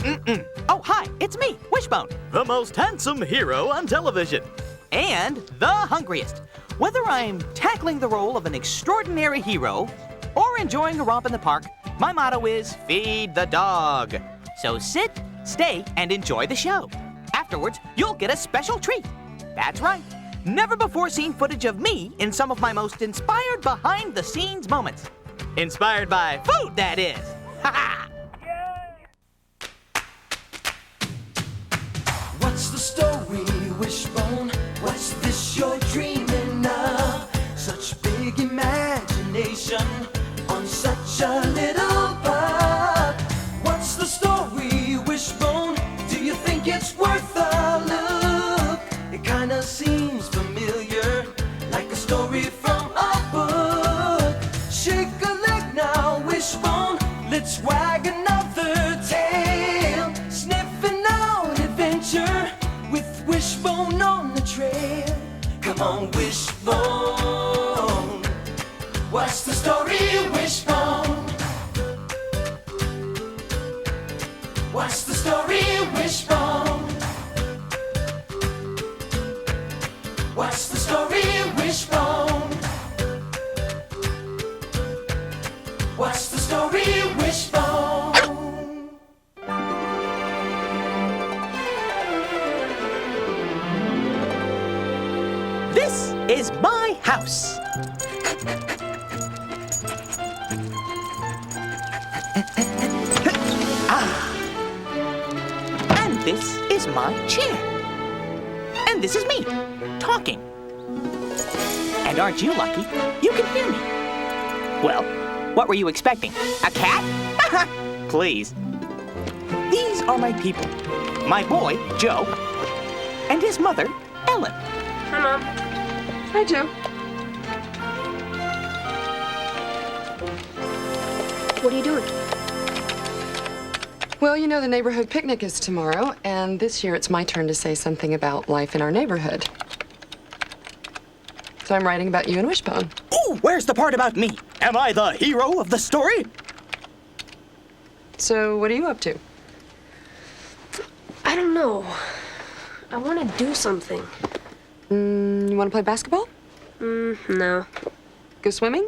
Oh, hi, it's me, Wishbone. The most handsome hero on television. And the hungriest. Whether I'm tackling the role of an extraordinary hero or enjoying a romp in the park, my motto is feed the dog. So sit, stay, and enjoy the show. Afterwards, you'll get a special treat. That's right. Never before seen footage of me in some of my most inspired behind-the-scenes moments. Inspired by food, that is. Ha ha! What's the story, Wishbone? What's this you're dreaming of? Such big imagination on such a little bug. What's the story, Wishbone? Do you think it's worth a look? It kinda seems familiar, like a story from a book. Shake a leg now, Wishbone. Let's wag another tail. Sniffing out adventure with Wishbone on the trail. Come on, Wishbone. What's the story, Wishbone? What's the story, Wishbone? What's the story, Wishbone? What's the story, Wishbone? This is my house. And this is my chair. And this is me, talking. And aren't you lucky? You can hear me. Well, what were you expecting? A cat? Please. These are my people. My boy, Joe, and his mother, Ellen. Hi, Mom. Hi, Joe. What are you doing? Well, you know the neighborhood picnic is tomorrow, and this year it's my turn to say something about life in our neighborhood. So I'm writing about you and Wishbone. Ooh, where's the part about me? Am I the hero of the story? So what are you up to? I don't know. I want to do something. You want to play basketball? No. Go swimming?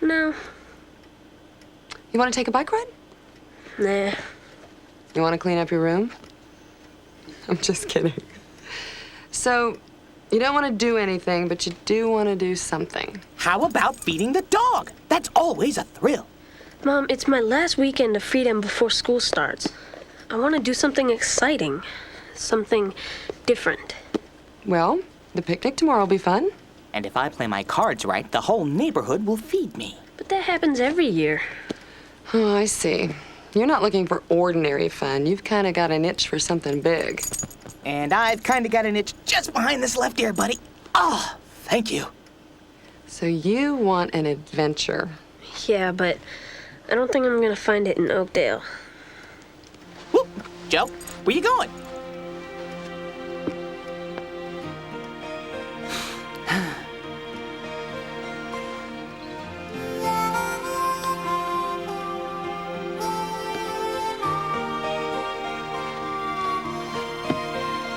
No. You want to take a bike ride? Nah. You want to clean up your room? I'm just kidding. So, you don't want to do anything, but you do want to do something. How about feeding the dog? That's always a thrill. Mom, it's my last weekend of freedom before school starts. I want to do something exciting. Something different. Well, the picnic tomorrow will be fun. And if I play my cards right, the whole neighborhood will feed me. But that happens every year. Oh, I see. You're not looking for ordinary fun. You've kind of got an itch for something big. And I've kind of got an itch just behind this left ear, buddy. Oh, thank you. So you want an adventure. Yeah, but I don't think I'm going to find it in Oakdale. Whoop. Joe, where you going?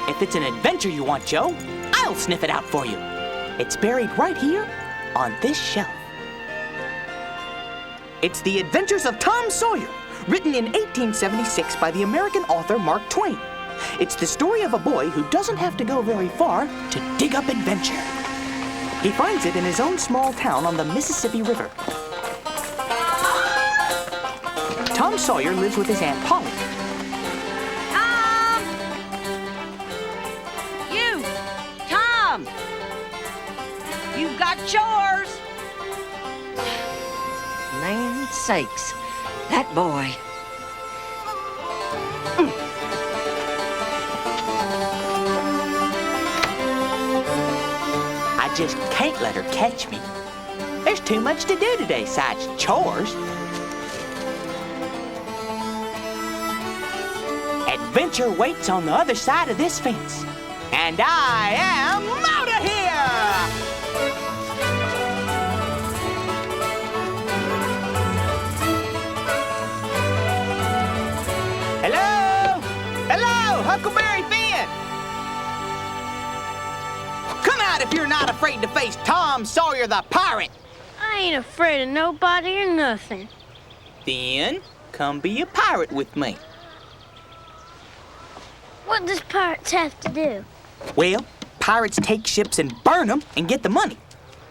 If it's an adventure you want, Joe, I'll sniff it out for you. It's buried right here on this shelf. It's The Adventures of Tom Sawyer, written in 1876 by the American author Mark Twain. It's the story of a boy who doesn't have to go very far to dig up adventure. He finds it in his own small town on the Mississippi River. Tom Sawyer lives with his Aunt Polly. Tom! You've got chores! Land sakes, that boy. I just can't let her catch me. There's too much to do today besides chores. Adventure waits on the other side of this fence. And I am out of here! Hello? Huckleberry Finn! Come out if you're not afraid to face Tom Sawyer the pirate! I ain't afraid of nobody or nothing. Then, come be a pirate with me. What does pirates have to do? Well, pirates take ships and burn them and get the money.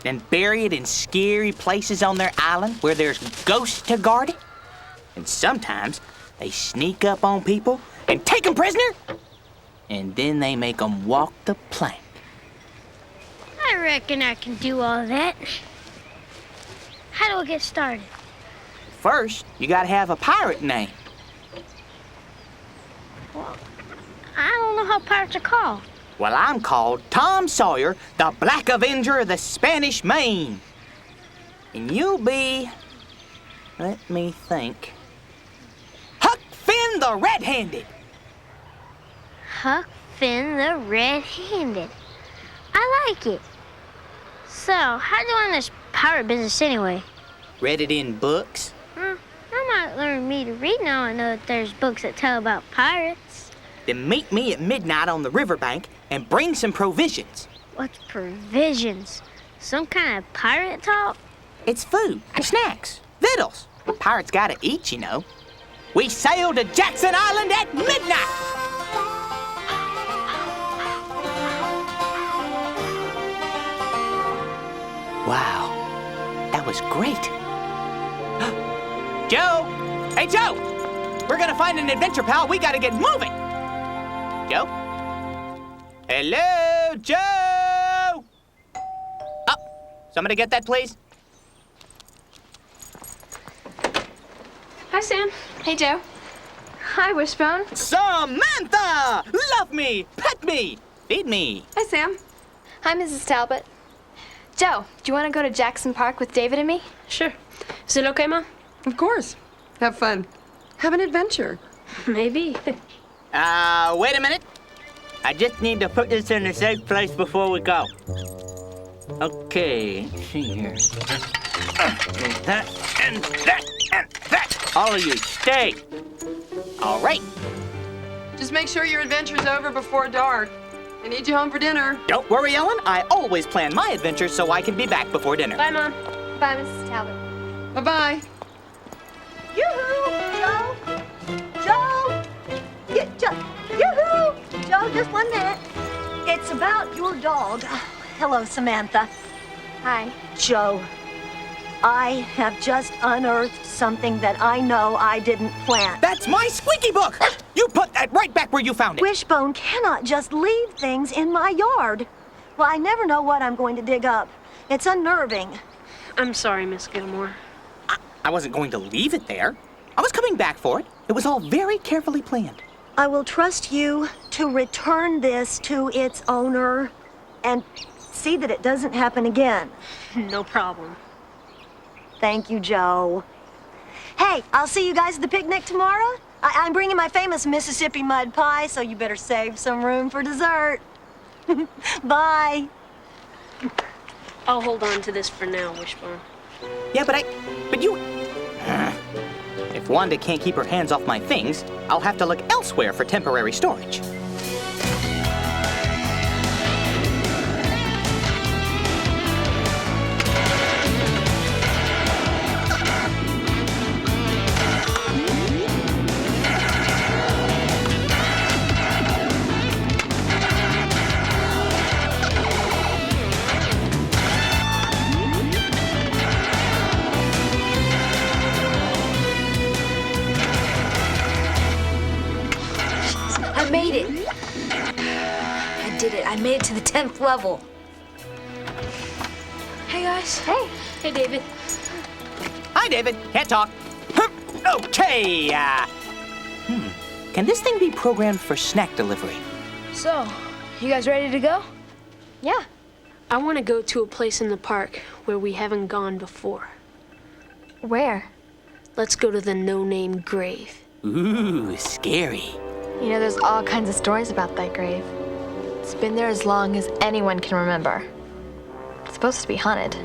Then bury it in scary places on their island where there's ghosts to guard it. And sometimes they sneak up on people and take them prisoner. And then they make them walk the plank. I reckon I can do all that. How do I get started? First, you gotta have a pirate name. Well, I don't know how pirates are called. Well, I'm called Tom Sawyer, the Black Avenger of the Spanish Main. And you'll be, let me think, Huck Finn the Red-Handed. Huck Finn the Red-Handed. I like it. So, how do you learn this pirate business anyway? Read it in books. I might learn me to read now I know that there's books that tell about pirates. Then meet me at midnight on the riverbank and bring some provisions. What's provisions? Some kind of pirate talk? It's food, snacks, victuals. Pirates gotta eat, you know. We sail to Jackson Island at midnight! Wow, that was great. Joe! Hey, Joe! We're gonna find an adventure pal. We gotta get moving. Joe? Hello, Joe! Oh, somebody get that, please? Hi, Sam. Hey, Joe. Hi, Wishbone. Samantha! Love me, pet me, feed me. Hi, Sam. Hi, Mrs. Talbot. Joe, do you want to go to Jackson Park with David and me? Sure. Is it okay, Mom? Of course. Have fun. Have an adventure. Maybe. Wait a minute. I just need to put this in a safe place before we go. Okay, let's see here. That and that and that. All of you, stay. All right. Just make sure your adventure's over before dark. I need you home for dinner. Don't worry, Ellen. I always plan my adventures so I can be back before dinner. Bye, Mom. Bye, Mrs. Talbot. Bye-bye. Yoo-hoo, Joe! Joe! Yoo-hoo! Joe, just 1 minute. It's about your dog. Hello, Samantha. Hi. Joe, I have just unearthed something that I know I didn't plant. That's my squeaky book! You put that right back where you found it. Wishbone cannot just leave things in my yard. Well, I never know what I'm going to dig up. It's unnerving. I'm sorry, Miss Gilmore. I wasn't going to leave it there. I was coming back for it. It was all very carefully planned. I will trust you to return this to its owner and see that it doesn't happen again. No problem. Thank you, Joe. Hey, I'll see you guys at the picnic tomorrow. I'm bringing my famous Mississippi mud pie, so you better save some room for dessert. Bye. I'll hold on to this for now, Wishbone. Yeah, but you... If Wanda can't keep her hands off my things, I'll have to look elsewhere for temporary storage. I made it. I did it. I made it to the 10th level. Hey, guys. Hey. Hey, David. Hi, David. Can't talk. Okay. Can this thing be programmed for snack delivery? So, you guys ready to go? Yeah. I want to go to a place in the park where we haven't gone before. Where? Let's go to the no-name grave. Ooh, scary. You know, there's all kinds of stories about that grave. It's been there as long as anyone can remember. It's supposed to be haunted,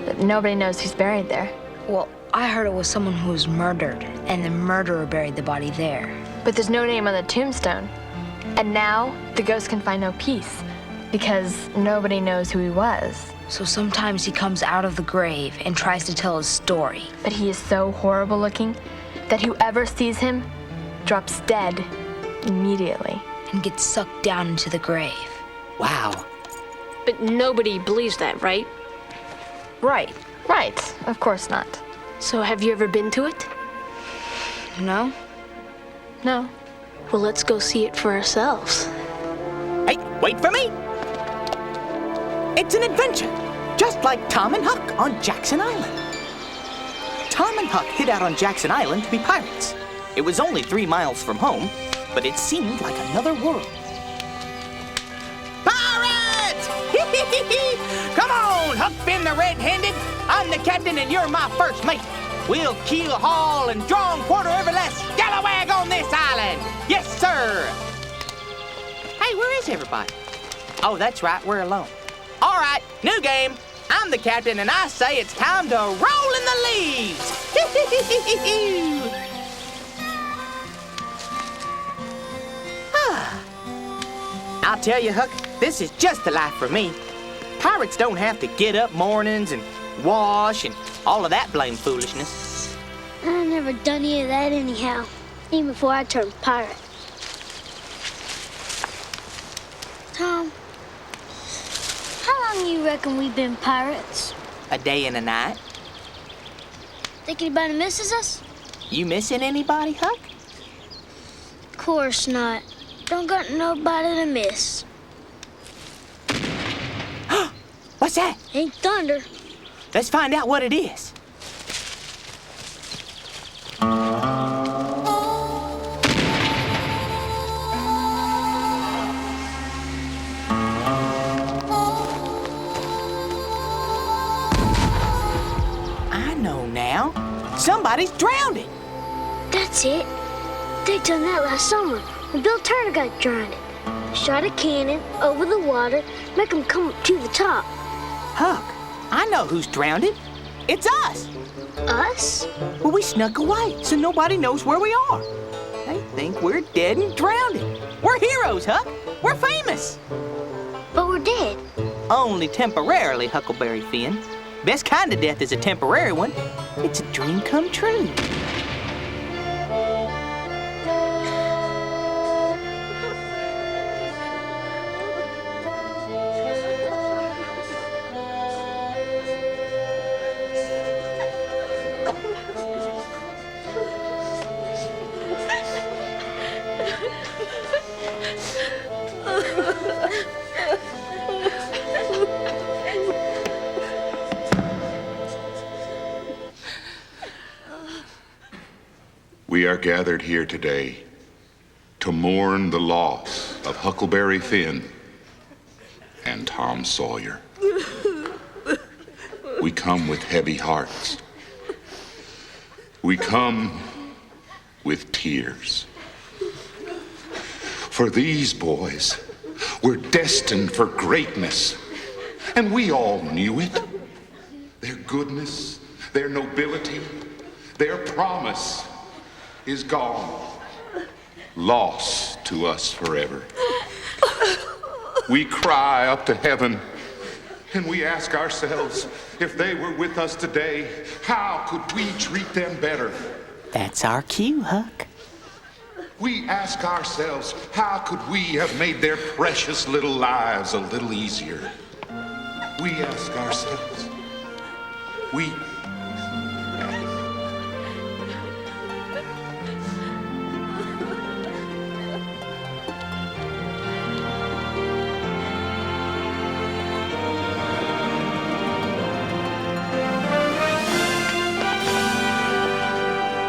but nobody knows who's buried there. Well, I heard it was someone who was murdered, and the murderer buried the body there. But there's no name on the tombstone. And now the ghost can find no peace because nobody knows who he was. So sometimes he comes out of the grave and tries to tell his story. But he is so horrible looking that whoever sees him drops dead immediately. And gets sucked down into the grave. Wow. But nobody believes that, right? Right. Right, of course not. So have you ever been to it? No? No. Well, let's go see it for ourselves. Hey, wait for me! It's an adventure, just like Tom and Huck on Jackson Island. Tom and Huck hid out on Jackson Island to be pirates. It was only 3 miles from home, but it seemed like another world. Pirates! Come on, Huck Finn the Red-Handed. I'm the captain and you're my first mate. We'll keel, haul, and draw and quarter every last scallywag on this island. Yes, sir. Hey, where is everybody? Oh, that's right, we're alone. All right, new game. I'm the captain, and I say it's time to roll in the leaves. I'll tell you, Huck, this is just the life for me. Pirates don't have to get up mornings and wash and all of that blame foolishness. I never done any of that anyhow, even before I turned pirate. Tom, how long you reckon we've been pirates? A day and a night. Think anybody misses us? You missing anybody, Huck? Course not. Don't got nobody to miss. What's that? Ain't thunder. Let's find out what it is. I know now. Somebody's drowned. That's it. They done that last summer when Bill Turner got drowned. Shot a cannon over the water, make him come up to the top. Huck, I know who's drowned. It's us. Us? Well, we snuck away so nobody knows where we are. They think we're dead and drowned. We're heroes, Huck. We're famous. But we're dead. Only temporarily, Huckleberry Finn. Best kind of death is a temporary one. It's a dream come true. We are gathered here today to mourn the loss of Huckleberry Finn and Tom Sawyer. We come with heavy hearts. We come with tears. For these boys were destined for greatness, and we all knew it. Their goodness, their nobility, their promise is gone, lost to us forever. We cry up to heaven, and we ask ourselves, if they were with us today, how could we treat them better? That's our cue, Huck. We ask ourselves, how could we have made their precious little lives a little easier? We ask ourselves,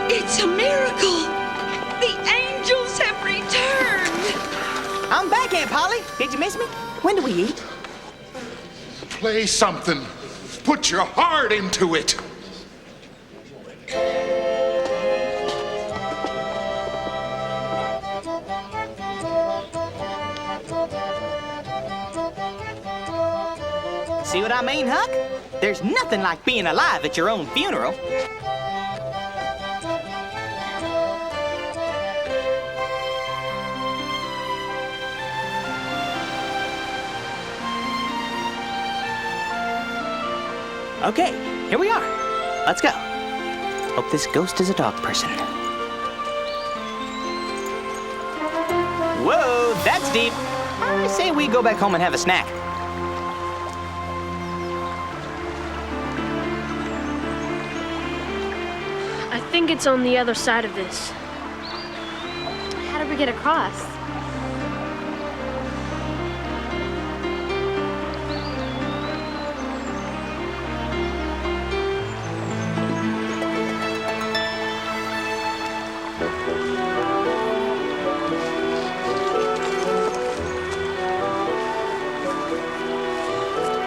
It's a miracle! The angels have returned! I'm back, Aunt Polly. Did you miss me? When do we eat? play something. Put your heart into it. See what I mean, Huck? There's nothing like being alive at your own funeral. Okay, here we are. Let's go. Hope this ghost is a dog person. Whoa, that's deep. I say we go back home and have a snack. I think it's on the other side of this. How did we get across?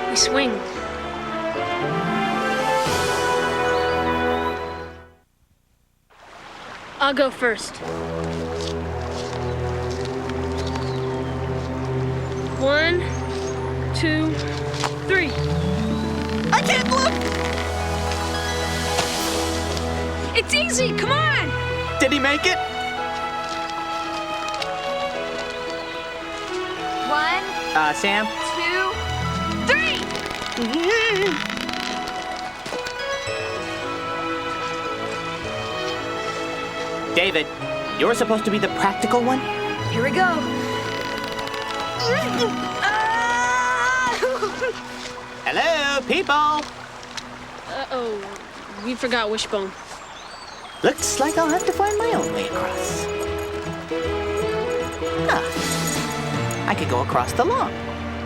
We swing. I'll go first. 1, 2, 3. I can't look! It's easy, come on! Did he make it? 1, Sam? 2, 3! David, you're supposed to be the practical one? Here we go. Hello, people! Uh-oh, we forgot Wishbone. Looks like I'll have to find my own way across. Huh. I could go across the lawn.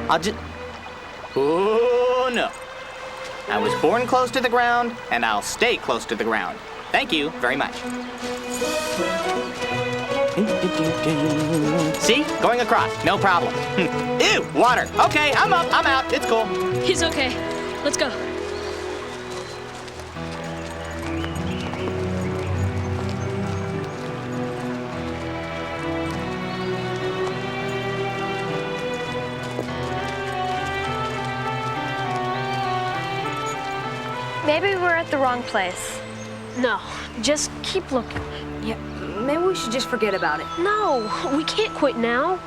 I'll just... Oh, no. I was born close to the ground, and I'll stay close to the ground. Thank you very much. See? Going across. No problem. Ew! Water. Okay, I'm up. I'm out. It's cool. He's okay. Let's go. Maybe we're at the wrong place. No, just keep looking. Yeah, maybe we should just forget about it. No, we can't quit now.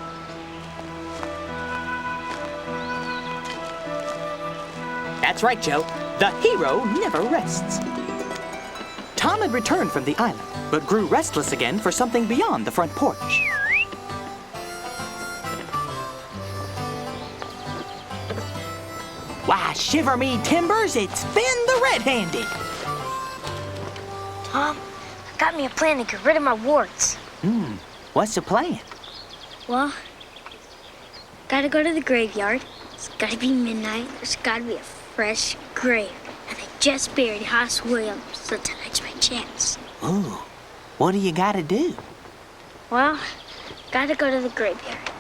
That's right, Joe. The hero never rests. Tom had returned from the island, but grew restless again for something beyond the front porch. Why, shiver me timbers, it's Finn the Red-Handed. Tom, I got me a plan to get rid of my warts. What's the plan? Well, gotta go to the graveyard. It's gotta be midnight. There's gotta be a fresh grave. And they just buried Hoss Williams, so tonight's my chance. Ooh, what do you gotta do? Well, gotta go to the graveyard.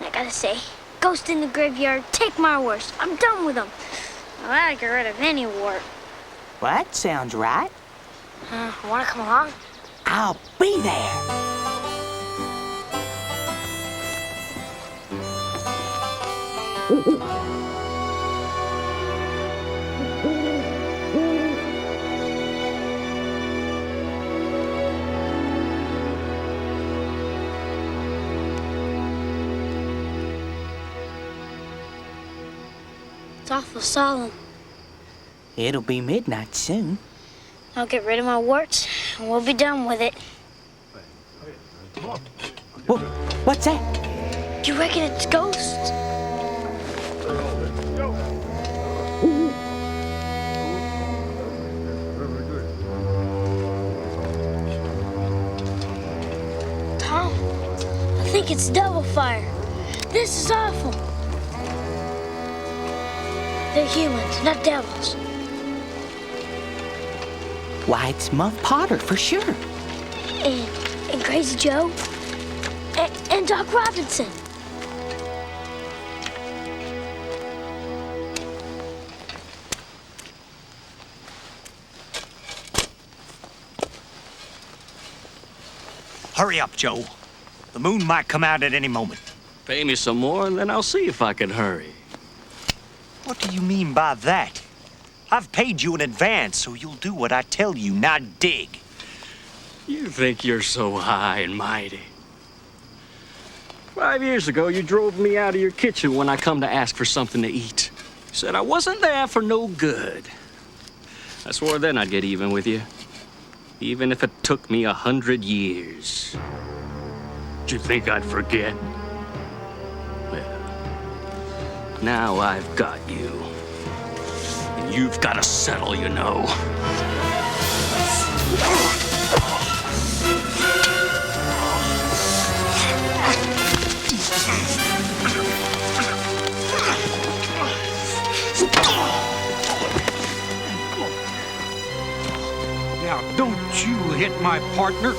I gotta say, ghost in the graveyard, take my worst. I'm done with them. I gotta get rid of any wart. Well, that sounds right. Wanna come along? I'll be there. It's awful solemn. It'll be midnight soon. I'll get rid of my warts, and we'll be done with it. Whoa, what's that? You reckon it's ghosts? Tom, I think it's devil fire. This is awful. They're humans, not devils. Why, it's Muff Potter for sure. And Crazy Joe. And Doc Robinson. Hurry up, Joe. The moon might come out at any moment. Pay me some more, and then I'll see if I can hurry. What do you mean by that? I've paid you in advance, so you'll do what I tell you, not dig. You think you're so high and mighty. 5 years ago, you drove me out of your kitchen when I come to ask for something to eat. You said I wasn't there for no good. I swore then I'd get even with you. Even if it took me 100 years. Did you think I'd forget? Well, now I've got you. And you've got to settle, you know. Now, don't you hit my partner.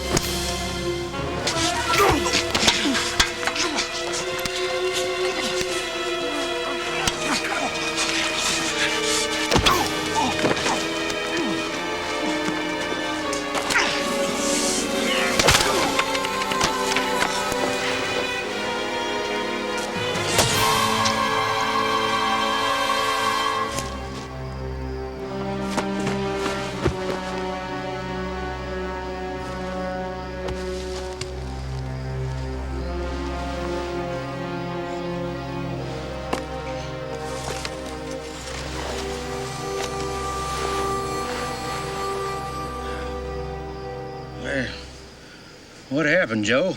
What happened, Joe?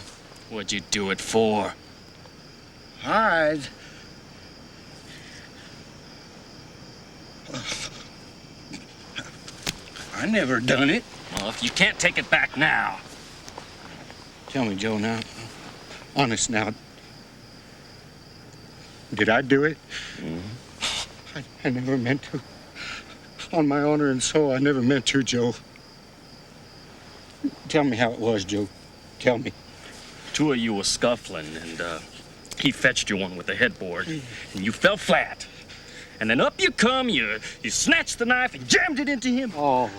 What'd you do it for? I never done it. Well, if you can't take it back now. Tell me, Joe, now. Honest now. Did I do it? Mm-hmm. I never meant to. On my honor and soul, I never meant to, Joe. Tell me how it was, Joe. Tell me. Two of you were scuffling, and he fetched you one with the headboard, and you fell flat. And then up you come, you snatched the knife and jammed it into him. Oh.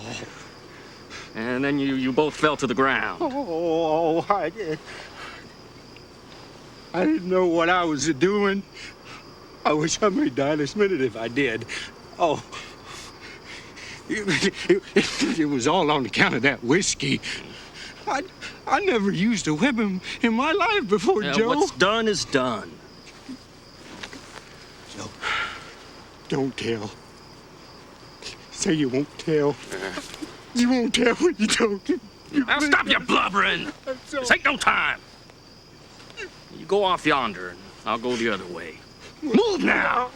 And then you both fell to the ground. Oh, I didn't know what I was doing. I wish I may die this minute if I did. Oh. It was all on account of that whiskey. I never used a weapon in my life before, Joe. What's done is done. Joe, don't tell. Say you won't tell. You won't tell what you don't. Now stop your blubbering. This ain't no time. You go off yonder, and I'll go the other way. Move now.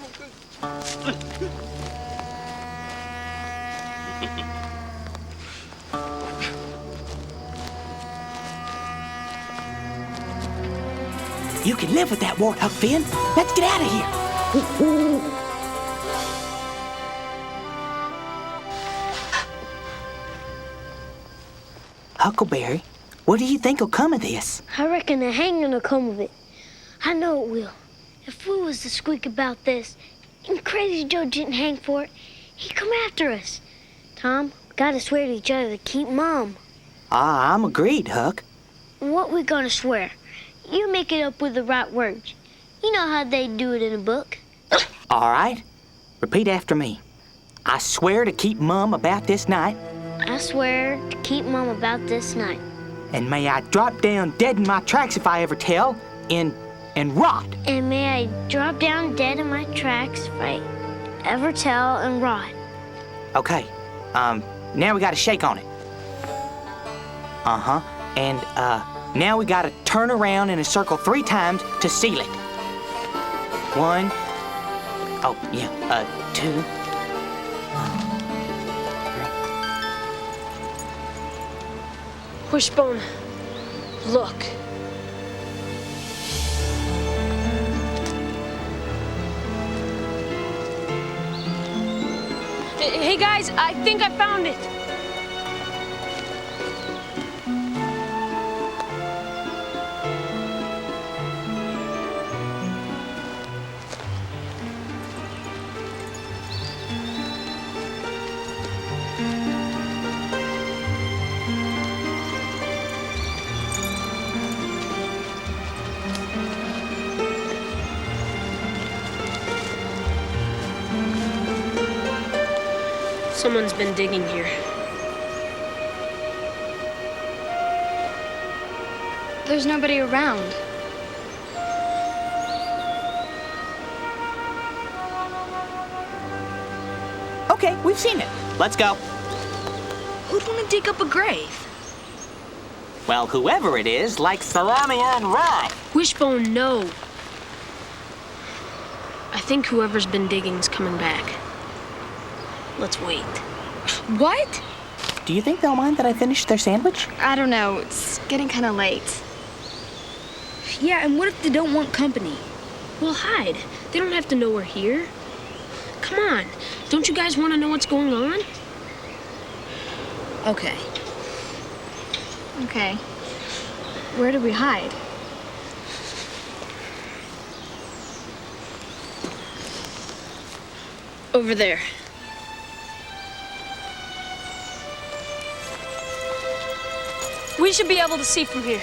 You can live with that wart, Huck Finn. Let's get out of here. Huckleberry, what do you think will come of this? I reckon the hanging will come of it. I know it will. If we was to squeak about this, and Crazy Joe didn't hang for it, he'd come after us. Tom, we gotta swear to each other to keep Mom. I'm agreed, Huck. What we gonna swear? You make it up with the right words. You know how they do it in a book. All right. Repeat after me. I swear to keep Mum about this night. I swear to keep Mom about this night. And may I drop down dead in my tracks if I ever tell, and rot. And may I drop down dead in my tracks if I ever tell and rot. Okay. Now we gotta shake on it. Uh-huh. And, now we gotta turn around in a circle 3 times to seal it. 1. Oh, yeah, 2. 3. Wishbone, look. Hey guys, I think I found it. Someone's been digging here. There's nobody around. Okay, we've seen it. Let's go. Who'd want to dig up a grave? Well, whoever it is likes salami and rye. Wishbone, no. I think whoever's been digging's coming back. Let's wait. What? Do you think they'll mind that I finished their sandwich? I don't know. It's getting kind of late. Yeah, and what if they don't want company? We'll hide. They don't have to know we're here. Come on. Don't you guys want to know what's going on? Okay. Okay. Where do we hide? Over there. We should be able to see from here.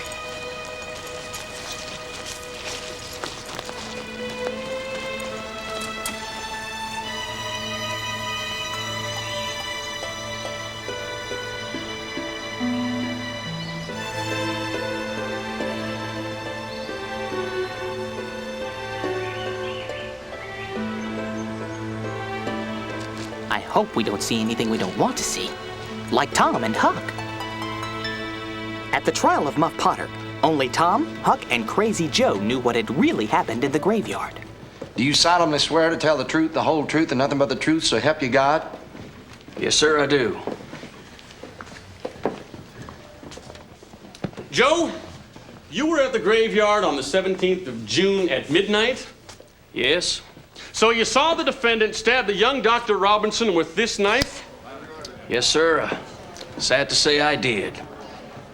I hope we don't see anything we don't want to see, like Tom and Huck. At the trial of Muff Potter, only Tom, Huck, and Crazy Joe knew what had really happened in the graveyard. Do you solemnly swear to tell the truth, the whole truth, and nothing but the truth, so help you God? Yes, sir, I do. Joe, you were at the graveyard on the 17th of June at midnight? Yes. So you saw the defendant stab the young Dr. Robinson with this knife? Yes, sir. Sad to say I did.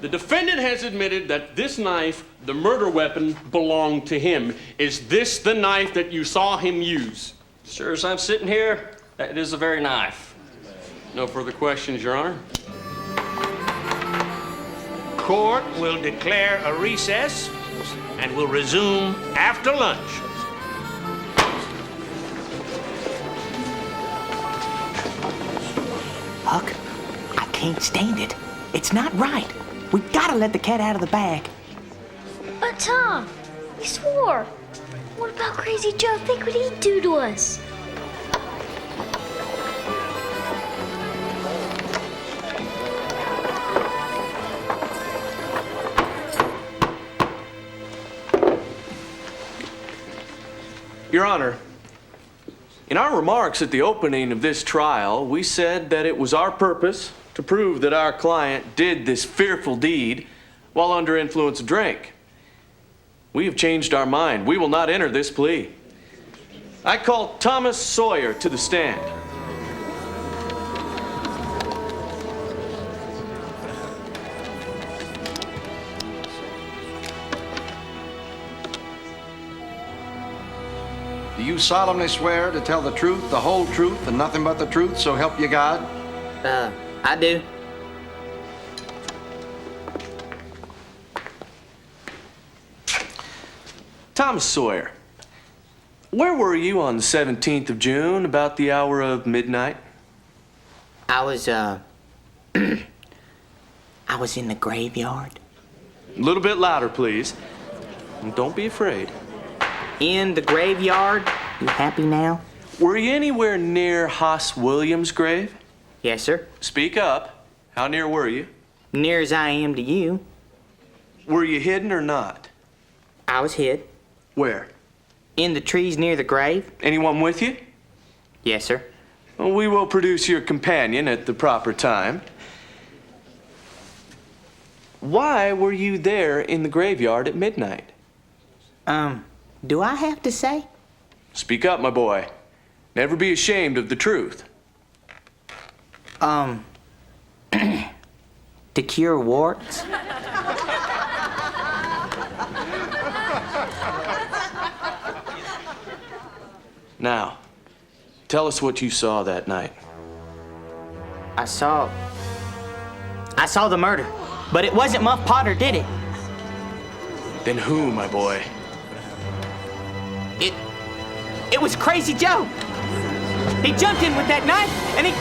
The defendant has admitted that this knife, the murder weapon, belonged to him. Is this the knife that you saw him use? Sure as I'm sitting here, that is the very knife. No further questions, Your Honor. Court will declare a recess and will resume after lunch. Huck, I can't stand it. It's not right. We gotta let the cat out of the bag. But Tom, he swore. What about Crazy Joe? Think what he'd do to us. Your Honor, in our remarks at the opening of this trial, we said that it was our purpose to prove that our client did this fearful deed while under influence of drink. We have changed our mind. We will not enter this plea. I call Thomas Sawyer to the stand. Do you solemnly swear to tell the truth, the whole truth, and nothing but the truth, so help you God? I do. Thomas Sawyer, where were you on the 17th of June, about the hour of midnight? I was I was in the graveyard. A little bit louder, please. And don't be afraid. In the graveyard? You happy now? Were you anywhere near Hoss Williams' grave? Yes, sir. Speak up. How near were you? Near as I am to you. Were you hidden or not? I was hid. Where? In the trees near the grave. Anyone with you? Yes, sir. Well, we will produce your companion at the proper time. Why were you there in the graveyard at midnight? Do I have to say? Speak up, my boy. Never be ashamed of the truth. To cure warts? Now, tell us what you saw that night. I saw the murder, but it wasn't Muff Potter, did it? Then who, my boy? It was Crazy Joe. He jumped in with that knife, and he...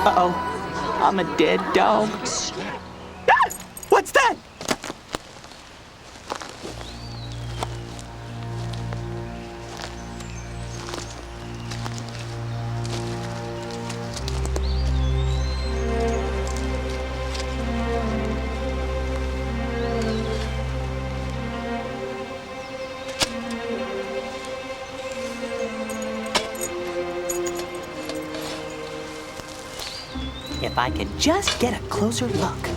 Uh-oh, I'm a dead dog. Ah! What's that? If I could just get a closer look.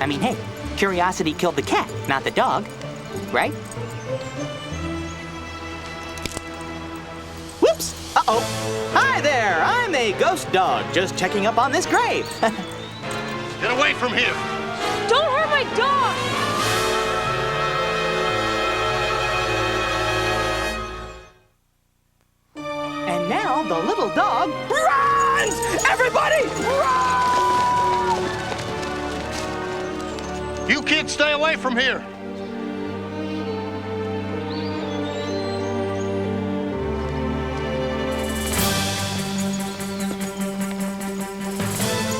I mean, hey, curiosity killed the cat, not the dog, right? Whoops! Uh-oh. Hi there, I'm a ghost dog, just checking up on this grave. Get away from here! Don't hurt my dog! And now the little dog runs! Everybody, run! You kids stay away from here!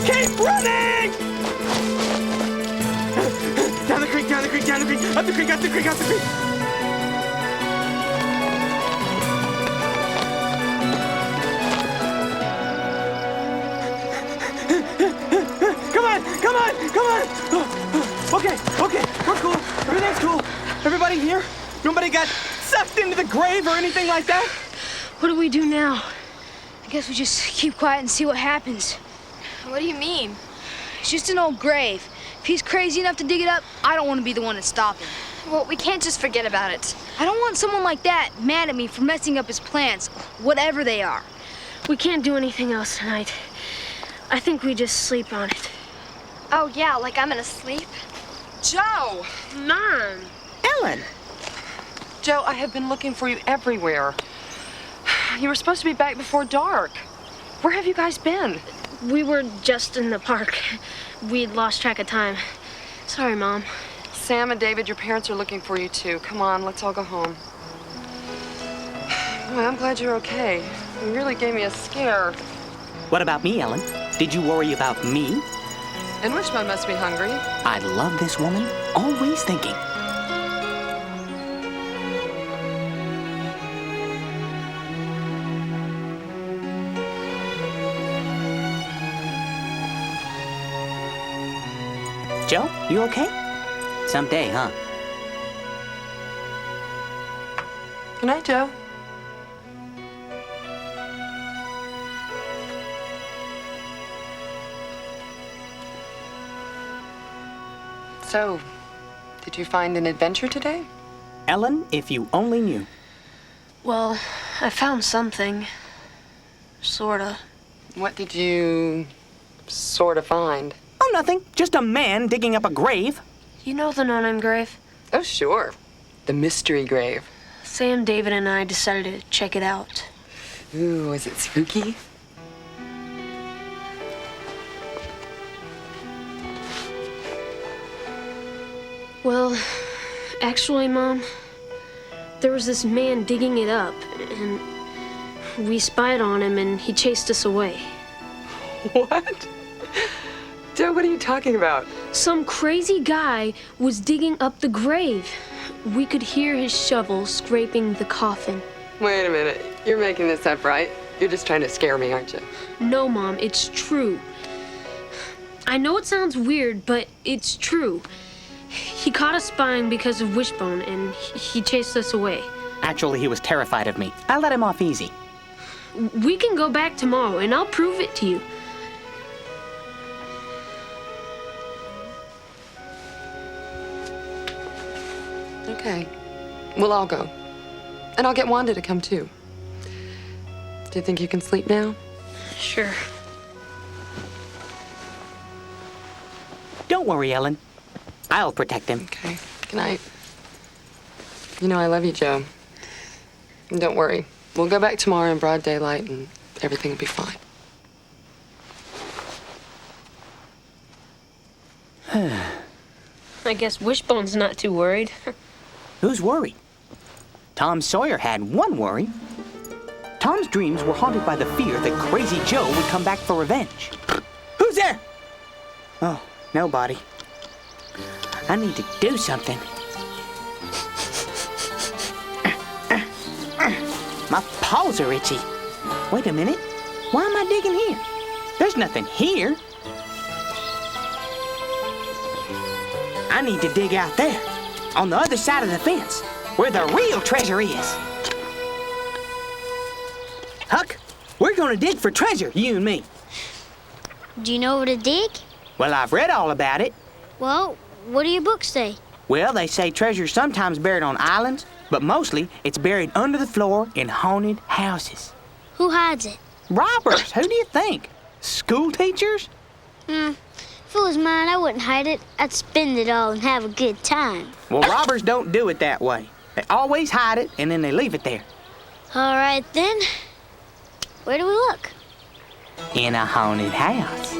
Keep running! Down the creek, down the creek, down the creek, up the creek, up the creek, up the creek. Come on, come on, come on! Okay, we're cool. Everything's cool. Everybody here? Nobody got sucked into the grave or anything like that? What do we do now? I guess we just keep quiet and see what happens. What do you mean? It's just an old grave. If he's crazy enough to dig it up, I don't want to be the one to stop him. Well, we can't just forget about it. I don't want someone like that mad at me for messing up his plans, whatever they are. We can't do anything else tonight. I think we just sleep on it. Oh, yeah, like I'm gonna sleep? Joe! Mom! Ellen! Joe, I have been looking for you everywhere. You were supposed to be back before dark. Where have you guys been? We were just in the park. We'd lost track of time. Sorry, Mom. Sam and David, your parents are looking for you too. Come on, let's all go home. Well, I'm glad you're okay. You really gave me a scare. What about me, Ellen? Did you worry about me? And Wishbone must be hungry. I love this woman, always thinking. Joe, you okay? Someday, huh? Good night, Joe. So, did you find an adventure today? Ellen, if you only knew. Well, I found something. Sorta. What did you sort of find? Oh, nothing. Just a man digging up a grave. You know the no-name grave? Oh, sure. The mystery grave. Sam, David, and I decided to check it out. Ooh, is it spooky? Well, actually, Mom, there was this man digging it up, and we spied on him, and he chased us away. What? Joe, what are you talking about? Some crazy guy was digging up the grave. We could hear his shovel scraping the coffin. Wait a minute. You're making this up, right? You're just trying to scare me, aren't you? No, Mom, it's true. I know it sounds weird, but it's true. He caught us spying because of Wishbone, and he chased us away. Actually, he was terrified of me. I let him off easy. We can go back tomorrow, and I'll prove it to you. Okay. We'll all go. And I'll get Wanda to come too. Do you think you can sleep now? Sure. Don't worry, Ellen. I'll protect him. Okay. Good night. You know I love you, Joe. And don't worry. We'll go back tomorrow in broad daylight and everything will be fine. I guess Wishbone's not too worried. Who's worried? Tom Sawyer had one worry. Tom's dreams were haunted by the fear that Crazy Joe would come back for revenge. Who's there? Oh, nobody. I need to do something. My paws are itchy. Wait a minute. Why am I digging here? There's nothing here. I need to dig out there. on the other side of the fence, where the real treasure is. Huck, we're gonna dig for treasure, you and me. Do you know where to dig? Well, I've read all about it. Well, what do your books say? Well, they say treasure's sometimes buried on islands, but mostly it's buried under the floor in haunted houses. Who hides it? Robbers, who do you think? School teachers? If it was mine, I wouldn't hide it. I'd spend it all and have a good time. Well, robbers don't do it that way. They always hide it, and then they leave it there. All right, then. Where do we look? In a haunted house.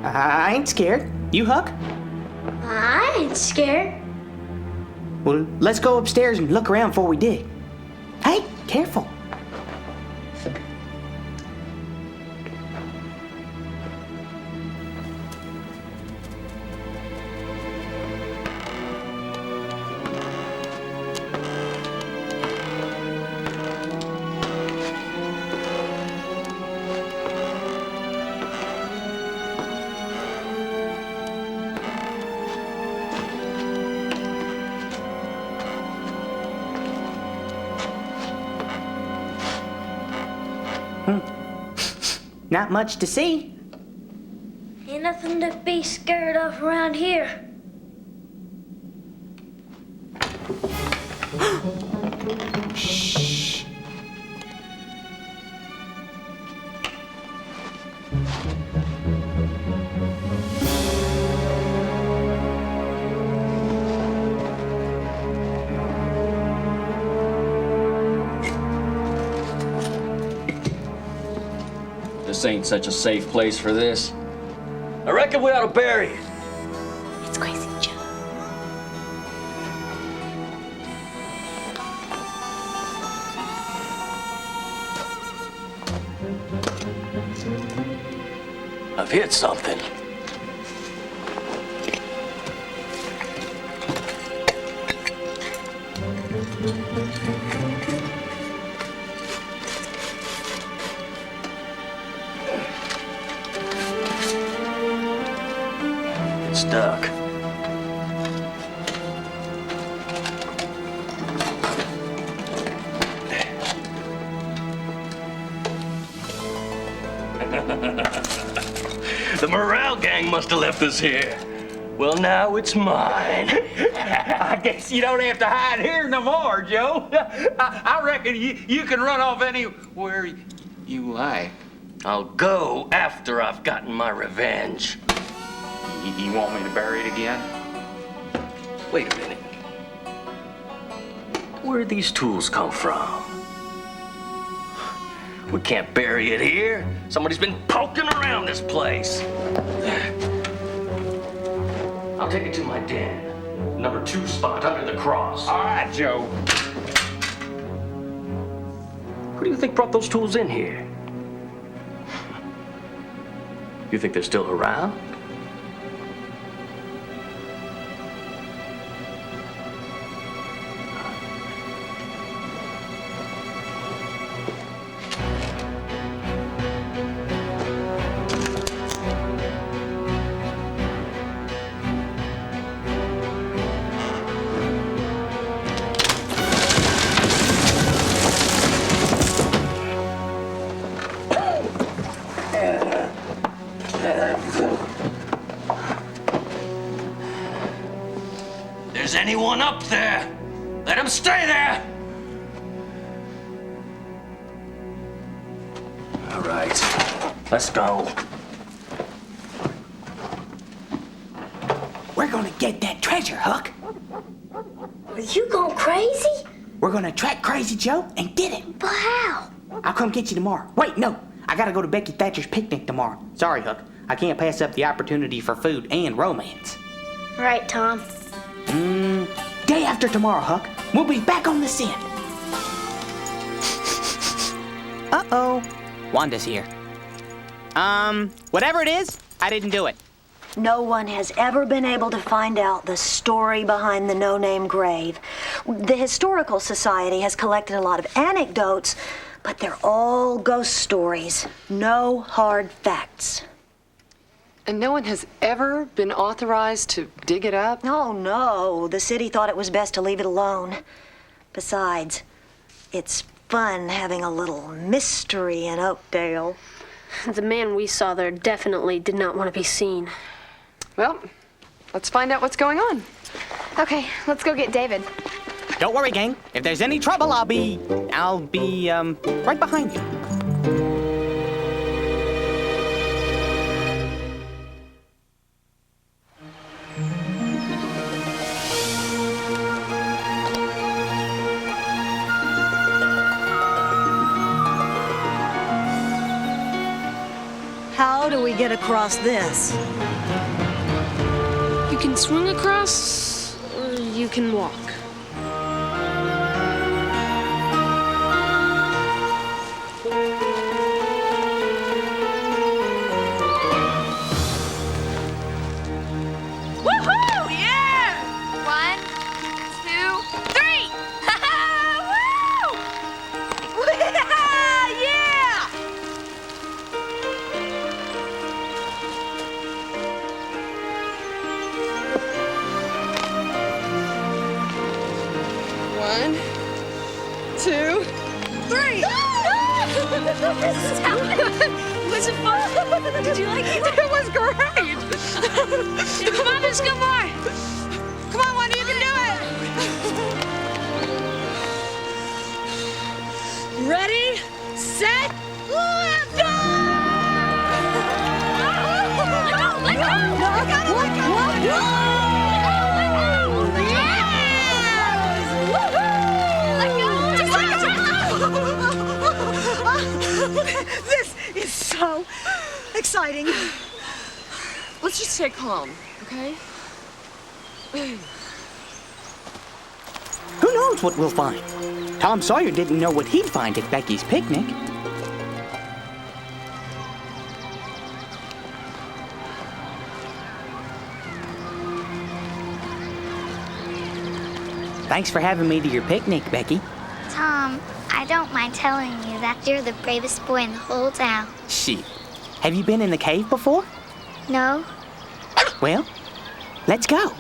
I ain't scared. You, Huck? I ain't scared. Well, let's go upstairs and look around before we dig. Hey, careful. Not much to see. Ain't nothing to be scared of around here. Shh. This ain't such a safe place for this. I reckon we ought to bury it. It's crazy, Joe. I've hit something. It's stuck. The morale gang must have left us here. Well, now it's mine. I guess you don't have to hide here no more, Joe. I reckon you can run off anywhere you like. I'll go after I've gotten my revenge. You want me to bury it again? Wait a minute. Where'd these tools come from? We can't bury it here. Somebody's been poking around this place. I'll take it to my den. Number 2 spot under the cross. All right, Joe. Who do you think brought those tools in here? You think they're still around? There's anyone up there? Let him stay there! All right, let's go. We're gonna get that treasure, Huck. Are you going crazy? We're gonna track Crazy Joe and get it. But how? I'll come get you tomorrow. Wait, no. I gotta go to Becky Thatcher's picnic tomorrow. Sorry, Huck. I can't pass up the opportunity for food and romance. Right, Tom. Day after tomorrow, Huck. We'll be back on the scent. Uh-oh. Wanda's here. Whatever it is, I didn't do it. No one has ever been able to find out the story behind the no-name grave. The Historical Society has collected a lot of anecdotes, but they're all ghost stories. No hard facts. And no one has ever been authorized to dig it up? Oh, no. The city thought it was best to leave it alone. Besides, it's fun having a little mystery in Oakdale. The man we saw there definitely did not want to be seen. Well, let's find out what's going on. Okay, let's go get David. Don't worry, gang. If there's any trouble, I'll be right behind you. How do we get across this? You can swing across, or you can walk. Woohoo! Yeah! 1, 2, 3! Woo! Yeah! One, 2, 3! Was it fun? Did you like it? It was great! Come on, let's go more! Come on, Wendy, you can do it! Ready, set, lift This is so exciting. Let's just stay calm, okay? Who knows what we'll find? Tom Sawyer didn't know what he'd find at Becky's picnic. Thanks for having me to your picnic, Becky. Tom, I don't mind telling you that you're the bravest boy in the whole town. Shit. Have you been in the cave before? No? Well, let's go.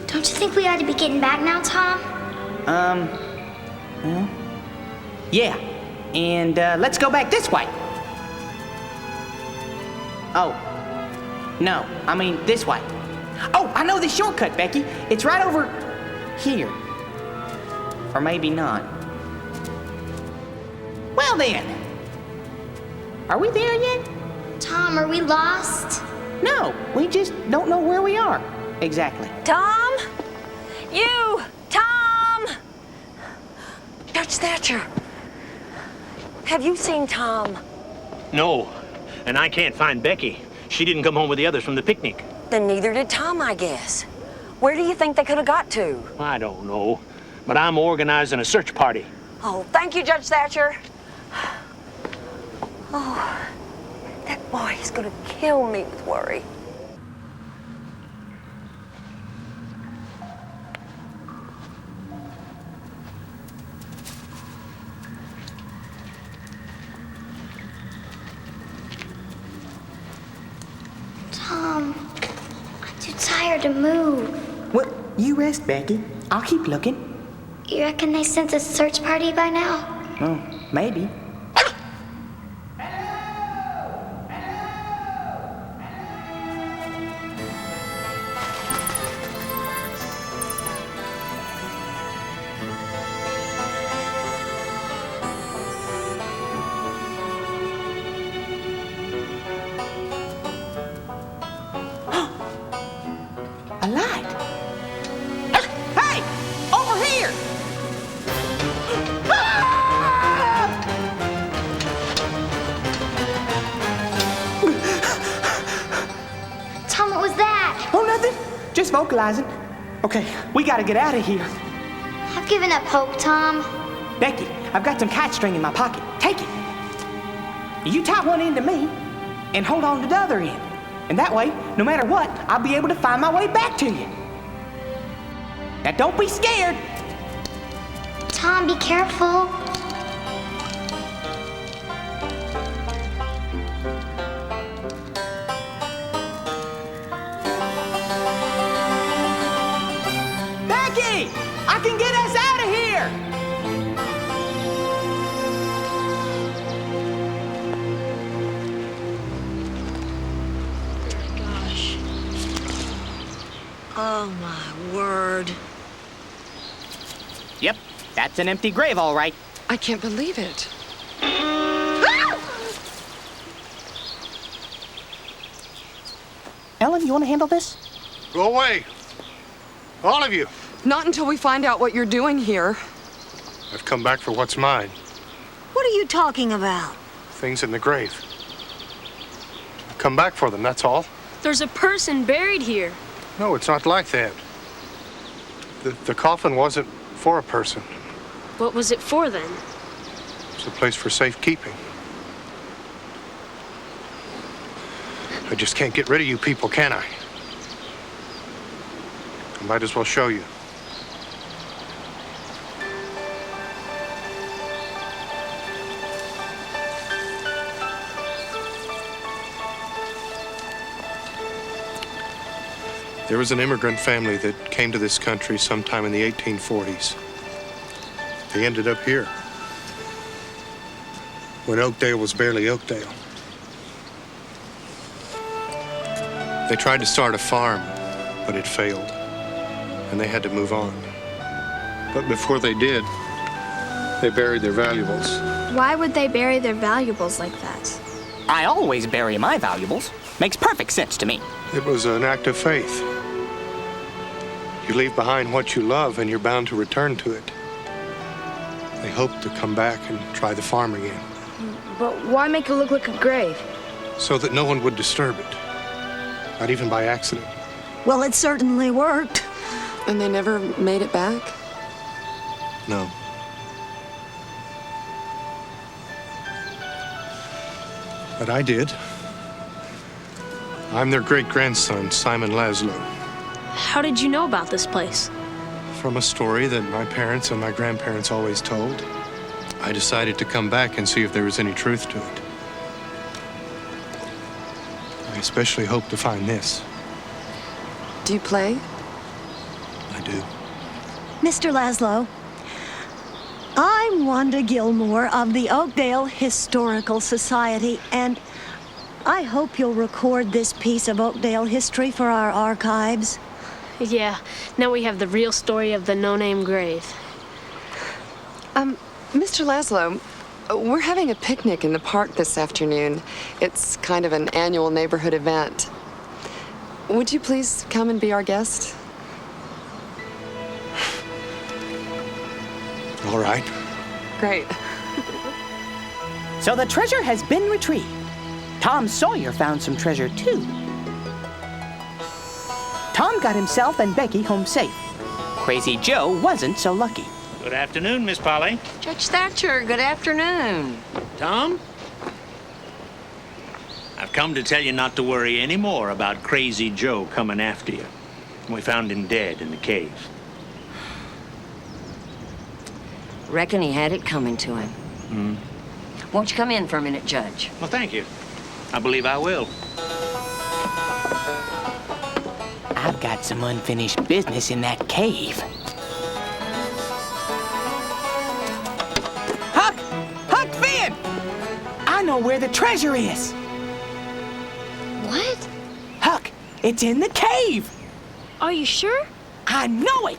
Don't you think we ought to be getting back now, Tom? Well, yeah. And, let's go back this way. Oh. No, I mean this way. Oh, I know the shortcut, Becky. It's right over here. Or maybe not. Well then. Are we there yet? Tom, are we lost? No, we just don't know where we are. Exactly. Tom? You! Tom! Judge Thatcher. Have you seen Tom? No, and I can't find Becky. She didn't come home with the others from the picnic. Then neither did Tom, I guess. Where do you think they could have got to? I don't know, but I'm organizing a search party. Oh, thank you, Judge Thatcher. Oh, that boy is gonna kill me with worry. Tom, I'm too tired to move. What? You rest, Becky. I'll keep looking. You reckon they sent a search party by now? Oh, maybe. Nothing. Just vocalizing. Okay, we gotta get out of here. I've given up hope, Tom. Becky, I've got some kite string in my pocket. Take it. You tie one end to me and hold on to the other end. And that way, no matter what, I'll be able to find my way back to you. Now don't be scared. Tom, be careful. Becky! I can get us out of here! Gosh. Oh, my word. Yep, that's an empty grave, all right. I can't believe it. Ellen, you want to handle this? Go away. All of you. Not until we find out what you're doing here. I've come back for what's mine. What are you talking about? Things in the grave. I've come back for them, that's all. There's a person buried here. No, it's not like that. The coffin wasn't for a person. What was it for then? It's a place for safekeeping. I just can't get rid of you people, can I? I might as well show you. There was an immigrant family that came to this country sometime in the 1840s. They ended up here when Oakdale was barely Oakdale. They tried to start a farm, but it failed, and they had to move on. But before they did, they buried their valuables. Why would they bury their valuables like that? I always bury my valuables. Makes perfect sense to me. It was an act of faith. You leave behind what you love, and you're bound to return to it. They hoped to come back and try the farm again. But why make it look like a grave? So that no one would disturb it. Not even by accident. Well, it certainly worked. And they never made it back? No. But I did. I'm their great-grandson, Simon Laszlo. How did you know about this place? From a story that my parents and my grandparents always told, I decided to come back and see if there was any truth to it. I especially hope to find this. Do you play? I do. Mr. Laszlo, I'm Wanda Gilmore of the Oakdale Historical Society, and I hope you'll record this piece of Oakdale history for our archives. Yeah, now we have the real story of the no-name grave. Mr. Laszlo, we're having a picnic in the park this afternoon. It's kind of an annual neighborhood event. Would you please come and be our guest? All right. Great. So the treasure has been retrieved. Tom Sawyer found some treasure, too. Tom got himself and Becky home safe. Crazy Joe wasn't so lucky. Good afternoon, Miss Polly. Judge Thatcher, good afternoon. Tom? I've come to tell you not to worry any more about Crazy Joe coming after you. We found him dead in the cave. Reckon he had it coming to him. Won't you come in for a minute, Judge? Well, thank you. I believe I will. I've got some unfinished business in that cave. Huck Finn! I know where the treasure is. What? Huck, it's in the cave. Are you sure? I know it.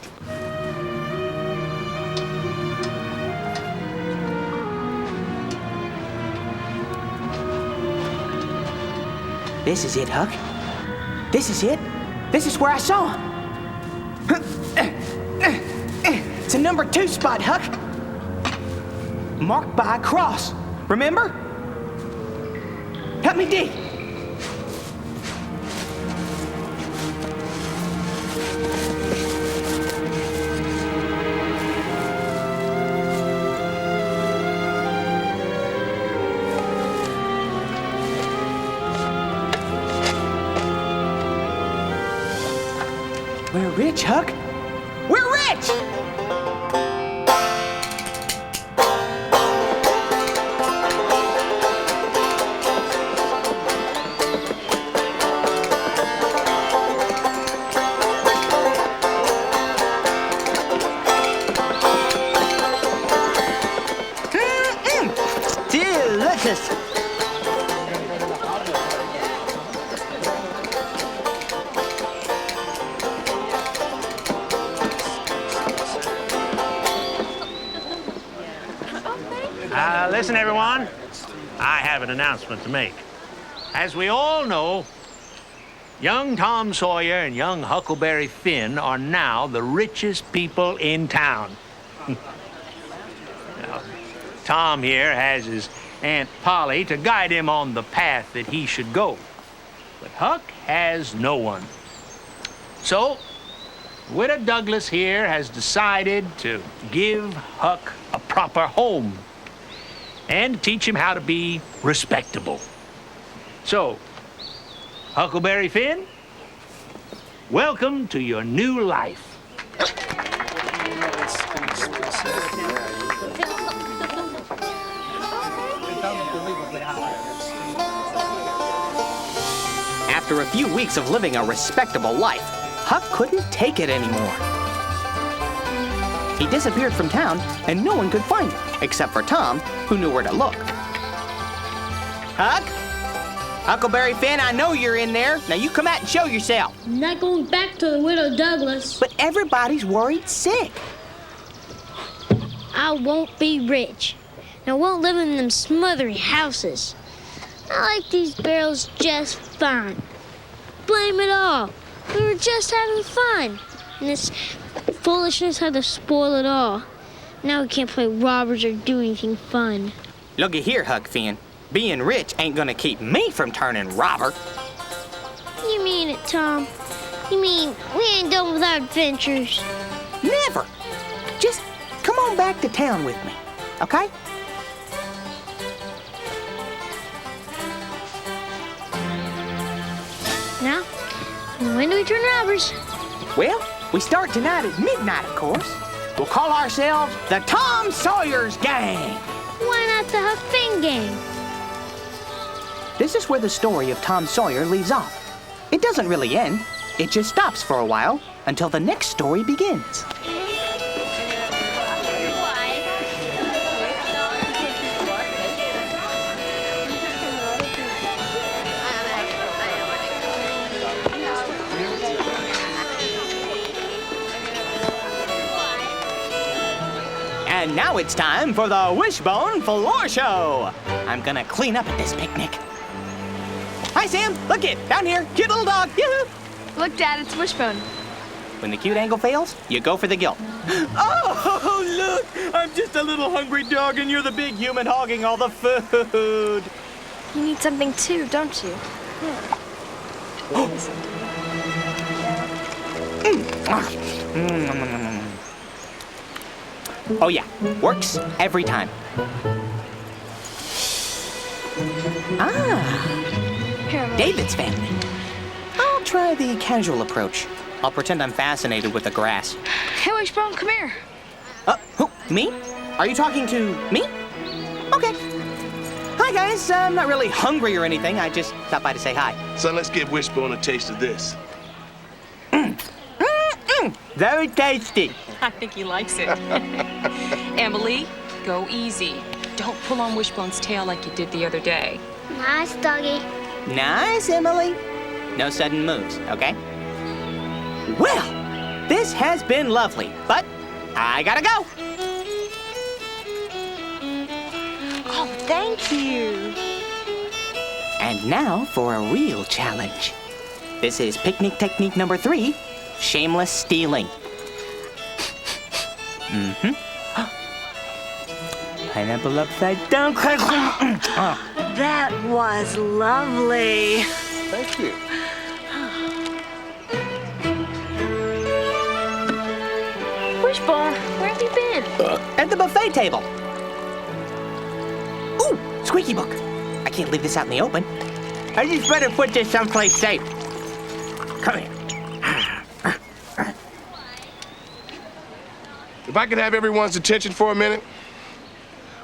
This is it, Huck. This is it. This is where I saw him. It's a number 2 spot, Huck. Marked by a cross. Remember? Help me dig. We're rich, Huck. We're rich! Delicious. Listen, everyone. I have an announcement to make. As we all know, young Tom Sawyer and young Huckleberry Finn are now the richest people in town. Now, Tom here has his Aunt Polly to guide him on the path that he should go. But Huck has no one. So, Widow Douglas here has decided to give Huck a proper home and teach him how to be respectable. So, Huckleberry Finn, welcome to your new life. After a few weeks of living a respectable life, Huck couldn't take it anymore. He disappeared from town, and no one could find him, except for Tom, who knew where to look. Huck? Huckleberry Finn, I know you're in there. Now you come out and show yourself. I'm not going back to the Widow Douglas. But everybody's worried sick. I won't be rich. And I won't live in them smothery houses. I like these barrels just fine. Blame it all. We were just having fun. And this foolishness had to spoil it all. Now we can't play robbers or do anything fun. Looky here, Huck Finn. Being rich ain't gonna keep me from turning robber. You mean it, Tom? You mean we ain't done with our adventures? Never. Just come on back to town with me, okay? Now, when do we turn robbers? Well, we start tonight at midnight, of course. We'll call ourselves the Tom Sawyer's Gang. Why not the Huck Finn Gang? This is where the story of Tom Sawyer leaves off. It doesn't really end. It just stops for a while until the next story begins. And now it's time for the Wishbone Floor Show. I'm gonna clean up at this picnic. Hi, Sam. Look it, down here. Cute little dog. Yoo-hoo. Look, Dad, it's Wishbone. When the cute angle fails, you go for the guilt. Oh, look! I'm just a little hungry dog, and you're the big human hogging all the food. You need something too, don't you? Oh yeah, works every time. David's family. I'll try the casual approach. I'll pretend I'm fascinated with the grass. Hey, Wishbone, come here. Who? Me? Are you talking to me? Okay. Hi, guys. I'm not really hungry or anything. I just stopped by to say hi. So let's give Wishbone a taste of this. Very tasty. I think he likes it. Emily, go easy. Don't pull on Wishbone's tail like you did the other day. Nice, doggy. Nice, Emily. No sudden moves, okay? Well, this has been lovely, but I gotta go. Oh, thank you. And now for a real challenge. This is picnic technique number 3, shameless stealing. Pineapple upside down. That was lovely. Thank you. Wishbone, where have you been? At the buffet table. Ooh, squeaky book. I can't leave this out in the open. I just better put this someplace safe. Come here. If I could have everyone's attention for a minute.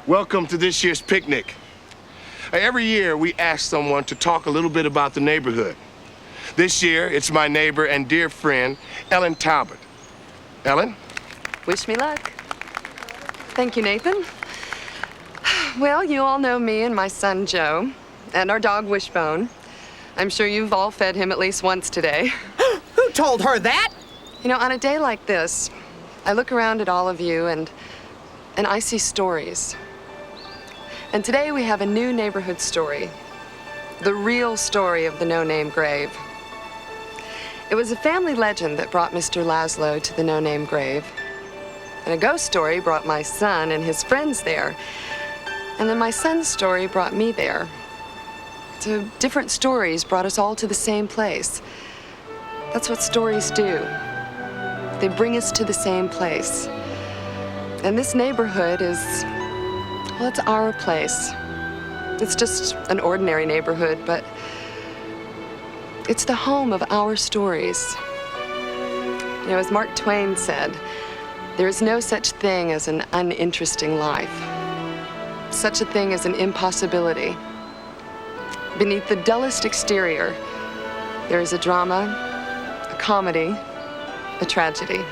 Welcome to this year's picnic. Every year, we ask someone to talk a little bit about the neighborhood. This year, it's my neighbor and dear friend, Ellen Talbot. Ellen? Wish me luck. Thank you, Nathan. Well, you all know me and my son, Joe, and our dog, Wishbone. I'm sure you've all fed him at least once today. Who told her that? You know, on a day like this, I look around at all of you and I see stories. And today we have a new neighborhood story. The real story of the no-name grave. It was a family legend that brought Mr. Laszlo to the no-name grave. And a ghost story brought my son and his friends there. And then my son's story brought me there. So different stories brought us all to the same place. That's what stories do. They bring us to the same place. And this neighborhood is, well, it's our place. It's just an ordinary neighborhood, but it's the home of our stories. You know, as Mark Twain said, there is no such thing as an uninteresting life. Such a thing as an impossibility. Beneath the dullest exterior, there is a drama, a comedy, a tragedy.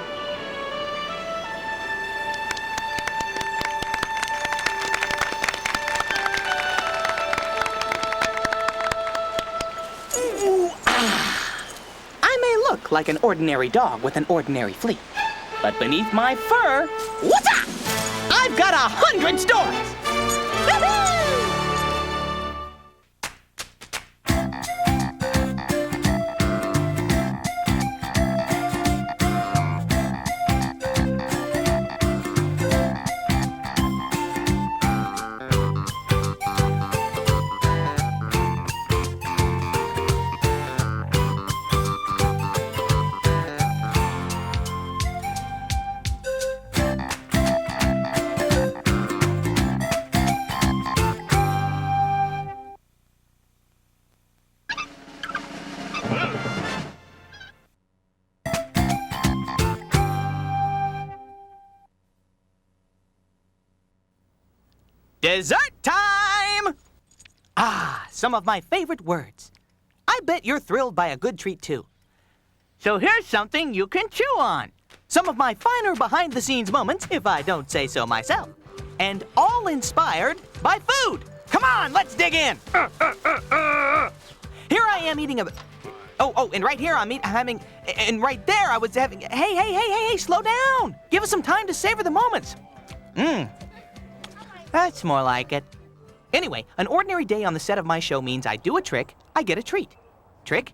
I may look like an ordinary dog with an ordinary flea, but beneath my fur, what's I've got 100 stories! Dessert time! Ah, some of my favorite words. I bet you're thrilled by a good treat, too. So here's something you can chew on. Some of my finer behind-the-scenes moments, if I don't say so myself. And all inspired by food. Come on, let's dig in. Here I am eating a... Oh, and right here I'm having... And right there I was having... Hey, slow down. Give us some time to savor the moments. That's more like it. Anyway, an ordinary day on the set of my show means I do a trick, I get a treat. Trick?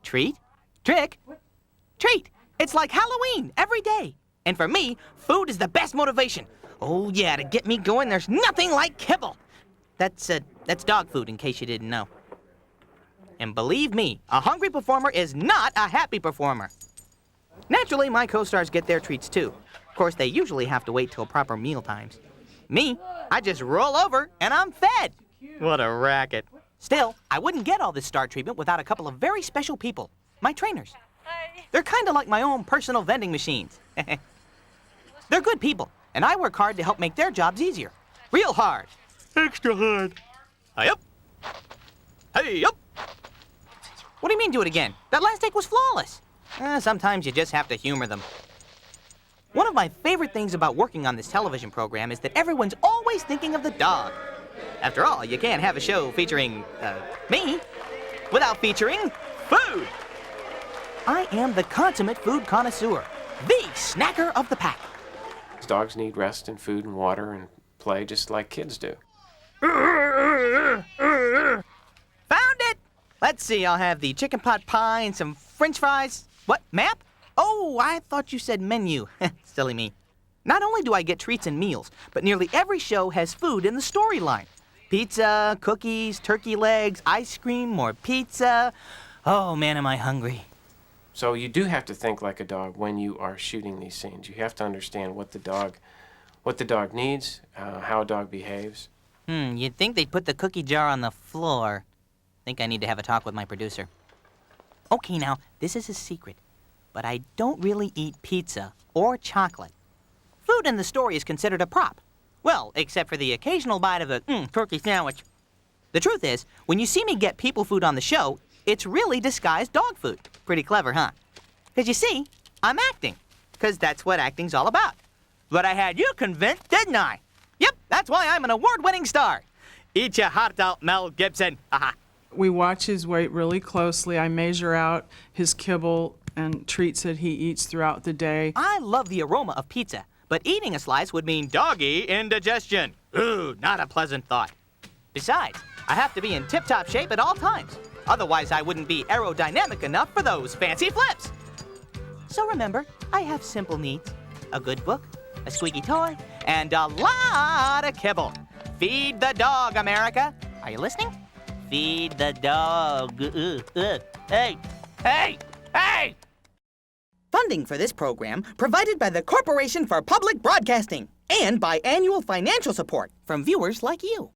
Treat? Trick? Treat! It's like Halloween every day. And for me, food is the best motivation. Oh yeah, to get me going, there's nothing like kibble. That's dog food, in case you didn't know. And believe me, a hungry performer is not a happy performer. Naturally, my co-stars get their treats too. Of course, they usually have to wait till proper meal times. Me, I just roll over and I'm fed. What a racket. Still, I wouldn't get all this star treatment without a couple of very special people, my trainers. They're kind of like my own personal vending machines. They're good people, and I work hard to help make their jobs easier. Real hard. Extra hard. Hey up. Hey up. What do you mean do it again? That last take was flawless. Sometimes you just have to humor them. One of my favorite things about working on this television program is that everyone's always thinking of the dog. After all, you can't have a show featuring, me without featuring food. I am the consummate food connoisseur, the snacker of the pack. Dogs need rest and food and water and play just like kids do. Found it! Let's see, I'll have the chicken pot pie and some french fries. What, map? Oh, I thought you said menu. Silly me. Not only do I get treats and meals, but nearly every show has food in the storyline. Pizza, cookies, turkey legs, ice cream, more pizza. Oh, man, am I hungry. So you do have to think like a dog when you are shooting these scenes. You have to understand what the dog needs, how a dog behaves. You'd think they'd put the cookie jar on the floor. Think I need to have a talk with my producer. Okay, now, this is a secret. But I don't really eat pizza or chocolate. Food in the story is considered a prop. Well, except for the occasional bite of a turkey sandwich. The truth is, when you see me get people food on the show, it's really disguised dog food. Pretty clever, huh? Because you see, I'm acting. Because that's what acting's all about. But I had you convinced, didn't I? Yep, that's why I'm an award-winning star. Eat your heart out, Mel Gibson. Aha. We watch his weight really closely. I measure out his kibble and treats that he eats throughout the day. I love the aroma of pizza, but eating a slice would mean doggy indigestion. Ooh, not a pleasant thought. Besides, I have to be in tip-top shape at all times. Otherwise, I wouldn't be aerodynamic enough for those fancy flips. So remember, I have simple needs. A good book, a squeaky toy, and a lot of kibble. Feed the dog, America. Are you listening? Feed the dog. Hey, hey, hey! Funding for this program provided by the Corporation for Public Broadcasting and by annual financial support from viewers like you.